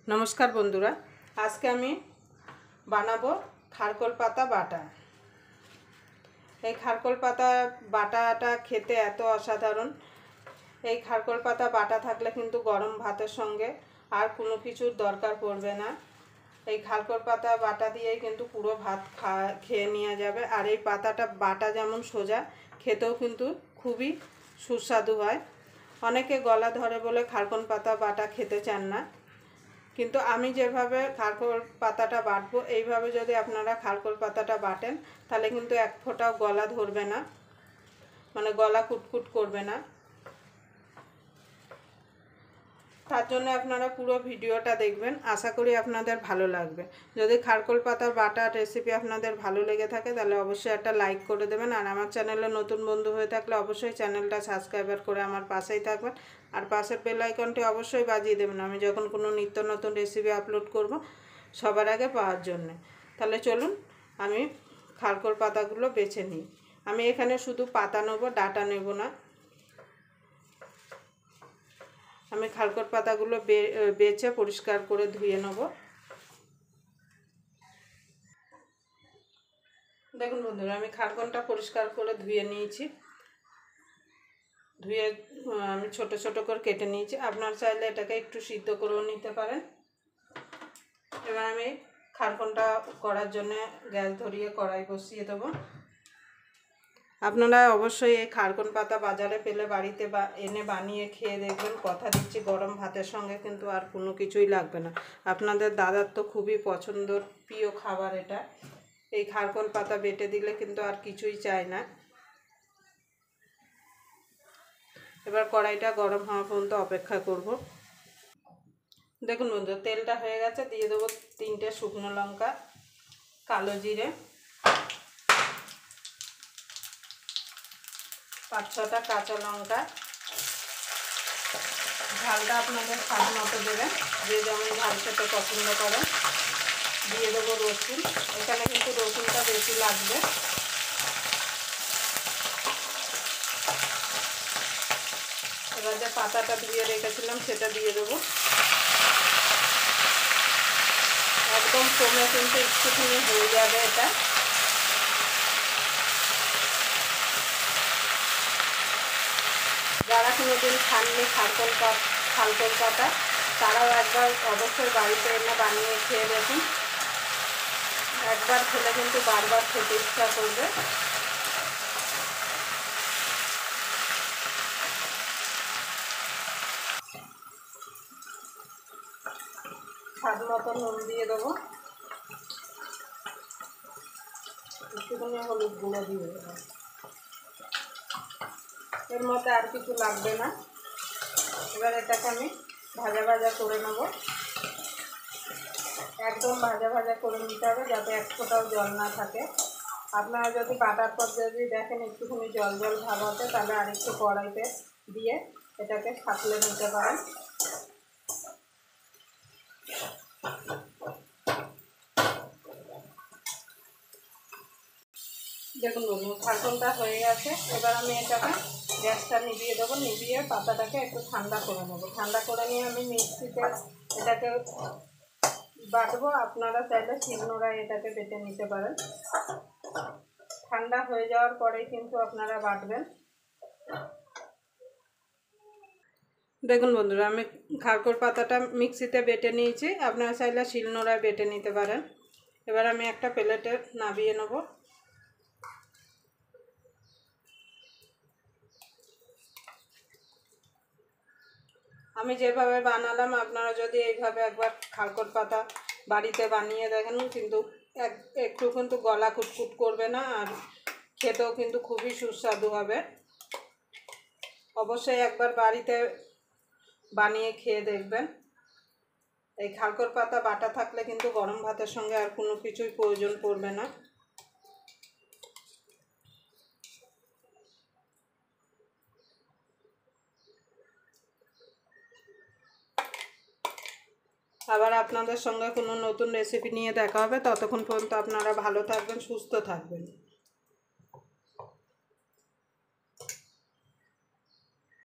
नमस्कार बंधुरा आज के आमी बानाबो खारकोल पाता बाटा। खारकोल पाता बाटाटा खेते एत असाधारण। खारकोल पाता बाटा थाकले किन्तु गरम भातेर संगे आर कोनो किछुर दरकार पड़बे ना। खारकोल पाता बाटा दिए किन्तु पुरो भात खेये नेওয়া যাবে। और এই পাতাটা बाटा যেমন সোজা খেতেও কিন্তু খুবই সুস্বাদু হয়। অনেকে গলা ধরে বলে খারकोल पाता बाटा খেতে চান না, কিন্তু আমি যেভাবে খারকোল পাতাটা বাটবো এইভাবে যদি আপনারা খারকোল পাতাটা বাটেন তাহলে কিন্তু এক ফোঁটাও গলা ধরবে না, মানে গলা কুটকুট করবে না। তার জন্য আপনারা পুরো ভিডিওটা দেখবেন, আশা করি আপনাদের ভালো লাগবে। যদি খারকোল পাতার বাটার রেসিপি আপনাদের ভালো লেগে থাকে তাহলে অবশ্যই একটা লাইক করে দেবেন। আর আমার চ্যানেলে নতুন বন্ধু হয়ে থাকলে অবশ্যই চ্যানেলটা সাবস্ক্রাইব করে আমার পাশেই থাকবেন। আর পাশের বেল আইকনটি অবশ্যই বাজিয়ে দেবেন, আমি যখন কোনো নিত্য নতুন রেসিপি আপলোড করব সবার আগে পাওয়ার জন্য। তাহলে চলুন আমি খারকোল পাতাগুলো বেছে নিই। আমি এখানে শুধু পাতা নেব, ডাটা নেব না। আমি খারকোল পাতাগুলো বেছে পরিষ্কার করে ধুয়ে নেব। দেখুন বন্ধুরা, আমি খারকোলটা পরিষ্কার করে ধুয়ে নিয়েছি। ধুয়ে আমি ছোট ছোট করে কেটে নিয়েছি। আপনারা চাইলে এটাকে একটু সিদ্ধ করেও নিতে পারেন। এবার আমি খারকোলটা করার জন্য গ্যাস ধরিয়ে কড়াই বসিয়ে দেবো। আপনারা অবশ্যই এই খারকোল পাতা বাজারে পেলে বাড়িতে এনে বানিয়ে খেয়ে দেখবেন। কথা দিচ্ছি গরম ভাতের সঙ্গে কিন্তু আর কোনো কিছুই লাগবে না। আপনাদের দাদার তো খুবই পছন্দের প্রিয় খাবার এটা। এই খারকোল পাতা বেটে দিলে কিন্তু আর কিছুই চাই না। এবার কড়াইটা গরম হওয়া পর্যন্ত অপেক্ষা করব। দেখুন বন্ধু, তেলটা হয়ে গেছে, দিয়ে দেবো 3টে শুকনো লঙ্কা, কালো জিরে, 5-6টা কাঁচা লঙ্কা। ঝালটা আপনাদের স্বাদ মতো দেবেন, যে যেমন ঝাল খেতে পছন্দ করেন। দিয়ে দেবো রসুন, এখানে কিন্তু রসুনটা বেশি লাগবে। এবার যে পাতাটা ধুয়ে রেখেছিলাম সেটা দিয়ে দেবো। একদম কমে কিন্তু একটুখানি হয়ে যাবে এটা। যারা কোনোদিন খাননি খারকোল পাতা তারাও একবার অবশ্যই বাড়িতে এনে বানিয়ে খেয়ে দেখুন। একবার খেলে কিন্তু বারবার খেতে ইচ্ছা করবে। স্বাদ মতো নুন দিয়ে দেবো, একটুখানি হলুদ গুঁড়ো দিয়ে দেবো। এর মধ্যে আর কিছু লাগবে না। এবার এটাকে আমি ভাজা ভাজা করে নেব। একদম ভাজা ভাজা করে নিতে হবে যাতে এক ফোঁটাও জল না থাকে। আপনারা যদি বাটার পর যদি দেখেন একটুখানি জল জল ভাব হবে তাহলে আরেকটু কড়াইতে দিয়ে এটাকে থাকলে নিতে পারেন। দেখুন বন্ধু, খারকোলটা হয়ে গেছে। এবার আমি এটাকে গ্যাসটা নিভিয়ে দেবো, নিভিয়ে পাতাটাকে একটু ঠান্ডা করে নেবো। ঠান্ডা করে নিয়ে আমি মিক্সিতে এটাকে বাটবো। আপনারা চাইলে শিলনোড়ায় এটাকে বেটে নিতে পারেন। ঠান্ডা হয়ে যাওয়ার পরেই কিন্তু আপনারা বাটবেন। দেখুন বন্ধুরা, আমি খারকোল পাতাটা মিক্সিতে বেটে নিয়েছি, আপনারা চাইলে শিলনোড়ায় বেটে নিতে পারেন। এবার আমি একটা প্লেটে নামিয়ে নেব। আমি যেভাবে বানালাম আপনারা যদি এইভাবে একবার খারকোল পাতা বাড়িতে বানিয়ে দেখেন কিন্তু একটু কিন্তু গলা কুটকুট করবে না, আর খেতেও কিন্তু খুবই সুস্বাদু হবে। অবশ্যই একবার বাড়িতে বানিয়ে খেয়ে দেখবেন। এই খারকোল পাতা বাটা থাকলে কিন্তু গরম ভাতের সঙ্গে আর কোনো কিছুই প্রয়োজন পড়বে না। আবার আপনাদের সঙ্গে কোনো নতুন রেসিপি নিয়ে দেখা হবে। ততক্ষণ পর্যন্ত আপনারা ভালো থাকবেন, সুস্থ থাকবেন।